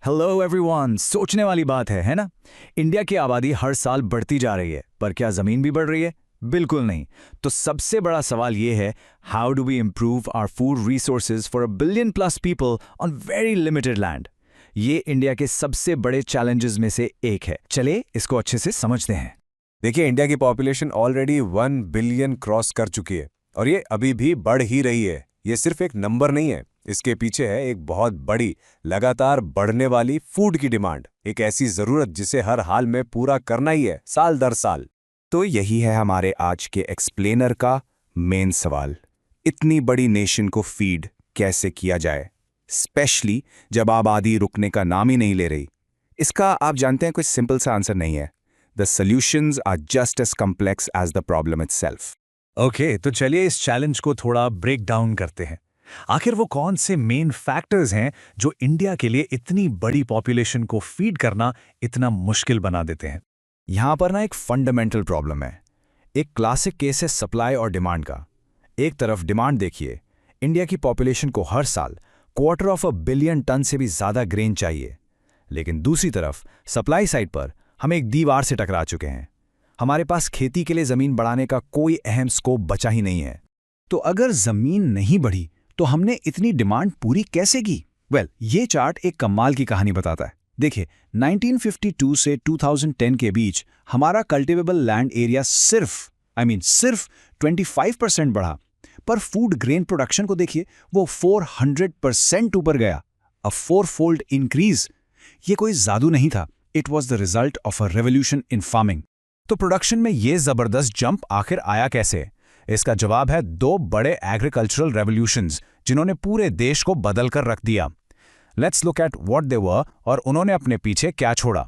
Hello everyone. सोचने वाली बात है ना। इंडिया की आबादी हर साल बढ़ती जा रही है, पर क्या जमीन भी बढ़ रही है? बिल्कुल नहीं। तो सबसे बड़ा सवाल ये है, how do we improve our food resources for a billion plus people on very limited land. ये इंडिया के सबसे बड़े चैलेंजेस में से एक है। चलिए इसको अच्छे से समझते हैं। देखिए, इंडिया की पॉपुलेशन ऑलरेडी 1 बिलियन क्रॉस कर चुकी है और ये अभी भी बढ़ ही रही है। ये सिर्फ एक नंबर नहीं है, इसके पीछे है एक बहुत बड़ी, लगातार बढ़ने वाली फूड की डिमांड, एक ऐसी जरूरत जिसे हर हाल में पूरा करना ही है, साल दर साल। तो यही है हमारे आज के एक्सप्लेनर का मेन सवाल। इतनी बड़ी नेशन को फीड कैसे किया जाए, स्पेशली जब आबादी रुकने का नाम ही नहीं ले रही। इसका आप जानते हैं, कोई सिंपल सा आंसर नहीं है। The solutions are just as complex as the problem itself. Okay, तो चलिए इस चैलेंज को थोड़ा ब्रेक डाउन करते हैं। आखिर वो कौन से मेन फैक्टर्स हैं जो इंडिया के लिए इतनी बड़ी पॉपुलेशन को फीड करना इतना मुश्किल बना देते हैं? यहाँ पर ना एक फंडामेंटल प्रॉब्लम है। एक क्लासिक केस है सप्लाई और डिमांड का। एक तरफ डिमांड देखिए, इंडिया की पॉपुलेशन को हर साल 250 बिलियन टन से भी ज़्यादा ग्रेन चाहिए। लेकिन दूसरी तरफ सप्लाई साइड पर हम एक दीवार से टकरा चुके हैं। हमारे पास खेती के लिए ज़मीन बढ़ाने का कोई अहम स्कोप बचा ही नहीं है। तो अगर ज़मीन नहीं बढ़ी तो हमने इतनी डिमांड पूरी कैसे की? ये चार्ट एक कमाल की कहानी बताता है। देखिए, 1952 से 2010 के बीच हमारा कल्टिवेबल लैंड एरिया सिर्फ 25% बढ़ा, पर फूड ग्रेन प्रोडक्शन को देखिए, वो 400% ऊपर गया। अ 4-fold इंक्रीज। ये कोई जादू नहीं था, it was the result of a revolution in farming. तो प्रोडक्शन में ये जबरदस्त जंप आखिर आया कैसे? इसका जवाब है 2 बड़े एग्रीकल्चरल रेवोल्यूशंस जिन्होंने पूरे देश को बदल कर रख दिया। Let's look at what they were और उन्होंने अपने पीछे क्या छोड़ा।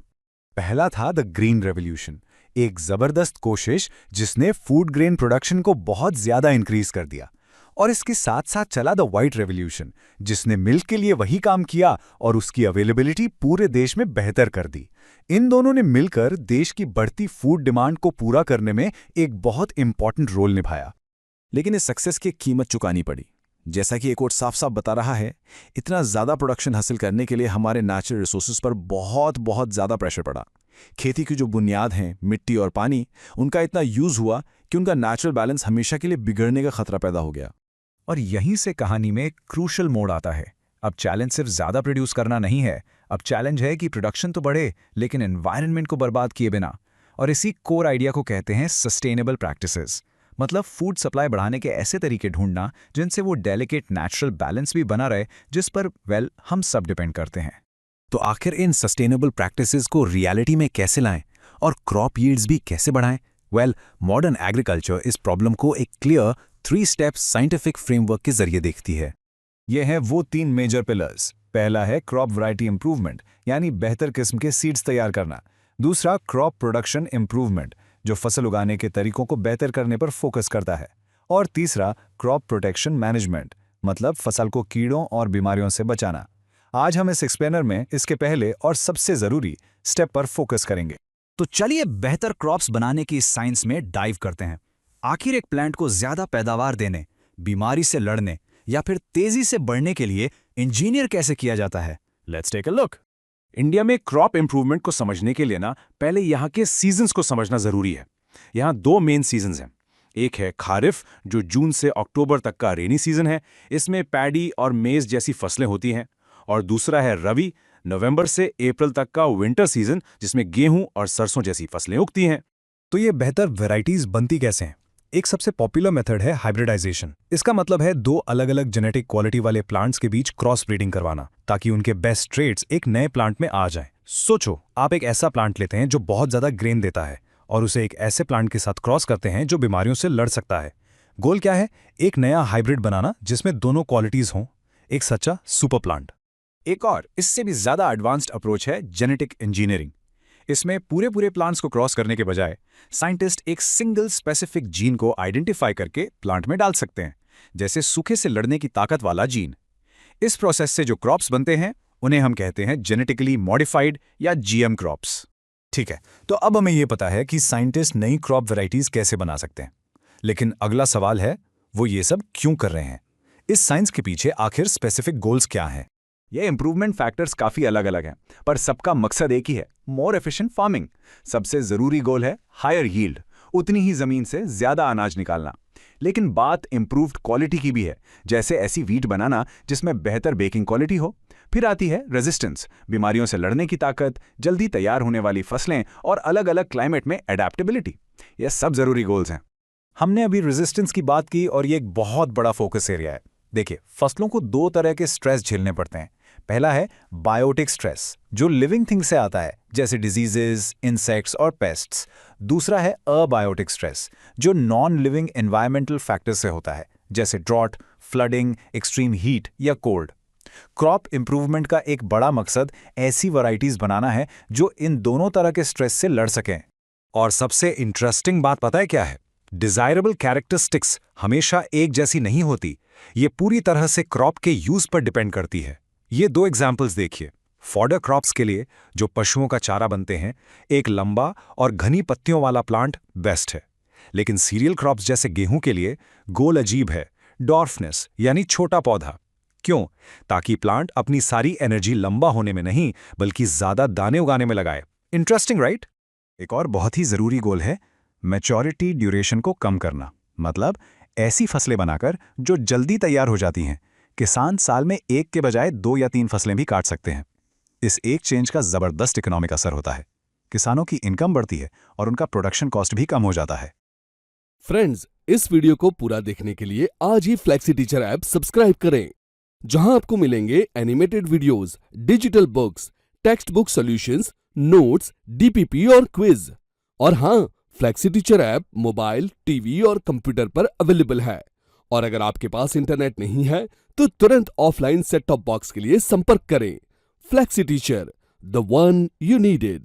पहला था द ग्रीन रेवोल्यूशन, एक जबरदस्त कोशिश जिसने फूड ग्रेन प्रोडक्शन को बहुत ज्यादा इंक्रीज कर दिया। और इसके साथ साथ चला द व्हाइट रेवोल्यूशन, जिसने मिल्क के लिए वही काम किया और उसकी अवेलेबिलिटी पूरे देश में बेहतर कर दी। इन दोनों ने मिलकर देश की बढ़ती फूड डिमांड को पूरा करने में एक बहुत इंपॉर्टेंट रोल निभाया। लेकिन इस सक्सेस की कीमत चुकानी पड़ी। जैसा कि एक कोट साफ साफ बता रहा है, इतना ज़्यादा प्रोडक्शन हासिल करने के लिए हमारे नेचुरल रिसोर्सेज पर बहुत ज़्यादा प्रेशर पड़ा। खेती की जो बुनियाद हैं, मिट्टी और पानी, उनका इतना यूज़ हुआ कि उनका नेचुरल बैलेंस हमेशा के लिए बिगड़ने का खतरा पैदा हो गया। और यहीं से कहानी में क्रूशल मोड़ आता है। अब चैलेंज सिर्फ ज़्यादा प्रोड्यूस करना नहीं है, अब चैलेंज है कि प्रोडक्शन तो बढ़े लेकिन एनवायरनमेंट को बर्बाद किए बिना। और इसी कोर आइडिया को कहते हैं सस्टेनेबल प्रैक्टिसेस। मतलब फूड सप्लाई बढ़ाने के ऐसे तरीके ढूंढना जिनसे वो डेलिकेट नेचुरल बैलेंस भी बना रहे, जिस पर हम सब डिपेंड करते हैं। तो आखिर इन सस्टेनेबल प्रैक्टिसेस को रियलिटी में कैसे लाएं और क्रॉप यील्ड्स भी कैसे बढ़ाएं? मॉडर्न एग्रीकल्चर इस प्रॉब्लम को एक क्लियर 3-step साइंटिफिक फ्रेमवर्क के जरिए देखती है। ये हैं वो 3 मेजर पिलर्स। पहला है क्रॉप वैरायटी इंप्रूवमेंट, यानी बेहतर किस्म के सीड्स तैयार करना। दूसरा क्रॉप प्रोडक्शन इंप्रूवमेंट, जो फसल उगाने के तरीकों को बेहतर करने पर फोकस करता है। और तीसरा क्रॉप प्रोटेक्शन मैनेजमेंट, मतलब फसल को कीड़ों और बीमारियों से बचाना। आज हम इस एक्सप्लेनर में इसके पहले और सबसे जरूरी स्टेप पर फोकस करेंगे। तो चलिए बेहतर क्रॉप्स बनाने की इस साइंस में डाइव करते हैं। आखिर एक प्लांट को ज्यादा पैदावार देने, बीमारी से लड़ने या फिर तेजी से बढ़ने के लिए इंजीनियर कैसे किया जाता है? Let's take a look. India में क्रॉप इंप्रूवमेंट को समझने के लिए ना, पहले यहाँ के सीजन्स को समझना जरूरी है। यहाँ 2 मेन सीजन्स हैं। एक है खारिफ, जो जून से अक्टूबर तक का रेनी सीजन है, इसमें पैडी और मेज जैसी फसलें होती हैं। और दूसरा है रवि, नवंबर से अप्रैल तक का विंटर सीजन, जिसमें गेहूं और सरसों जैसी फसलें उगती हैं। तो ये बेहतर वैरायटीज बनती कैसे हैं? एक सबसे पॉपुलर मेथड है हाइब्रिडाइजेशन। इसका मतलब है 2 अलग अलग जेनेटिक क्वालिटी वाले प्लांट्स के बीच क्रॉस ब्रीडिंग करवाना, ताकि उनके बेस्ट ट्रेड्स एक नए प्लांट में आ जाएं। सोचो, आप एक ऐसा प्लांट लेते हैं जो बहुत ज्यादा ग्रेन देता है और उसे एक ऐसे प्लांट के साथ क्रॉस करते हैं जो बीमारियों से लड़ सकता है। गोल क्या है? एक नया हाइब्रिड बनाना जिसमें दोनों क्वालिटीज हों, एक सच्चा सुपर प्लांट। एक और इससे भी ज्यादा एडवांस्ड अप्रोच है जेनेटिक इंजीनियरिंग। इसमें पूरे प्लांट्स को क्रॉस करने के बजाय साइंटिस्ट एक सिंगल स्पेसिफिक जीन को आइडेंटिफाई करके प्लांट में डाल सकते हैं, जैसे सूखे से लड़ने की ताकत वाला जीन। इस प्रोसेस से जो क्रॉप्स बनते हैं उन्हें हम कहते हैं जेनेटिकली मॉडिफाइड या जीएम क्रॉप्स। ठीक है, तो अब हमें ये पता है कि साइंटिस्ट नई क्रॉप वैरायटीज कैसे बना सकते हैं। लेकिन अगला सवाल है, वो ये सब क्यों कर रहे हैं? इस साइंस के पीछे आखिर स्पेसिफिक गोल्स क्या हैं? ये इंप्रूवमेंट फैक्टर्स काफ़ी अलग अलग हैं, पर सबका मकसद एक ही है, मोर एफिशिएंट फार्मिंग। सबसे ज़रूरी गोल है हायर यील्ड, उतनी ही ज़मीन से ज़्यादा अनाज निकालना। लेकिन बात इंप्रूव्ड क्वालिटी की भी है, जैसे ऐसी वीट बनाना जिसमें बेहतर बेकिंग क्वालिटी हो। फिर आती है रेजिस्टेंस, बीमारियों से लड़ने की ताकत, जल्दी तैयार होने वाली फसलें और अलग अलग क्लाइमेट में एडेप्टेबिलिटी। ये सब ज़रूरी गोल्स हैं। हमने अभी रेजिस्टेंस की बात की और ये एक बहुत बड़ा फोकस एरिया है। देखिए, फसलों को दो तरह के स्ट्रेस झेलने पड़ते हैं। पहला है बायोटिक स्ट्रेस, जो लिविंग थिंग से आता है, जैसे डिजीजेस, इंसेक्ट्स और पेस्ट्स। दूसरा है अबायोटिक स्ट्रेस, जो नॉन लिविंग एनवायरमेंटल फैक्टर्स से होता है, जैसे ड्रॉट, फ्लडिंग, एक्सट्रीम हीट या कोल्ड। क्रॉप इंप्रूवमेंट का एक बड़ा मकसद ऐसी वैरायटीज बनाना है जो इन दोनों तरह के स्ट्रेस से लड़ सकें। और सबसे इंटरेस्टिंग बात पता है क्या है? डिजायरेबल कैरेक्टरिस्टिक्स हमेशा एक जैसी नहीं होती। ये पूरी तरह से क्रॉप के यूज पर डिपेंड करती है। ये दो एग्जाम्पल्स देखिए। फॉडर क्रॉप्स के लिए, जो पशुओं का चारा बनते हैं, एक लंबा और घनी पत्तियों वाला प्लांट बेस्ट है। लेकिन सीरियल क्रॉप्स जैसे गेहूं के लिए गोल अजीब है, डॉर्फनेस यानी छोटा पौधा। क्यों? ताकि प्लांट अपनी सारी एनर्जी लंबा होने में नहीं, बल्कि ज्यादा दाने उगाने में लगाए। Interesting, right? एक और बहुत ही जरूरी गोल है मैच्योरिटी ड्यूरेशन को कम करना। मतलब ऐसी फसलें बनाकर जो जल्दी तैयार हो जाती हैं। किसान साल में एक के बजाय 2 या 3 फसलें भी काट सकते हैं। इस एक चेंज का जबरदस्त इकोनॉमिक असर होता है। किसानों की इनकम बढ़ती है और उनका प्रोडक्शन कॉस्ट भी कम हो जाता है। फ्रेंड्स, इस वीडियो को पूरा देखने के लिए आज ही फ्लेक्सी टीचर ऐप सब्सक्राइब करें, जहां आपको मिलेंगे animated videos, digital books, text book solutions, notes, DPP और क्विज। और हाँ, flexi teacher app mobile, TV और कंप्यूटर पर अवेलेबल है। और अगर आपके पास इंटरनेट नहीं है तो तुरंत ऑफलाइन सेट टॉप बॉक्स के लिए संपर्क करें। Flexi teacher, the one you needed.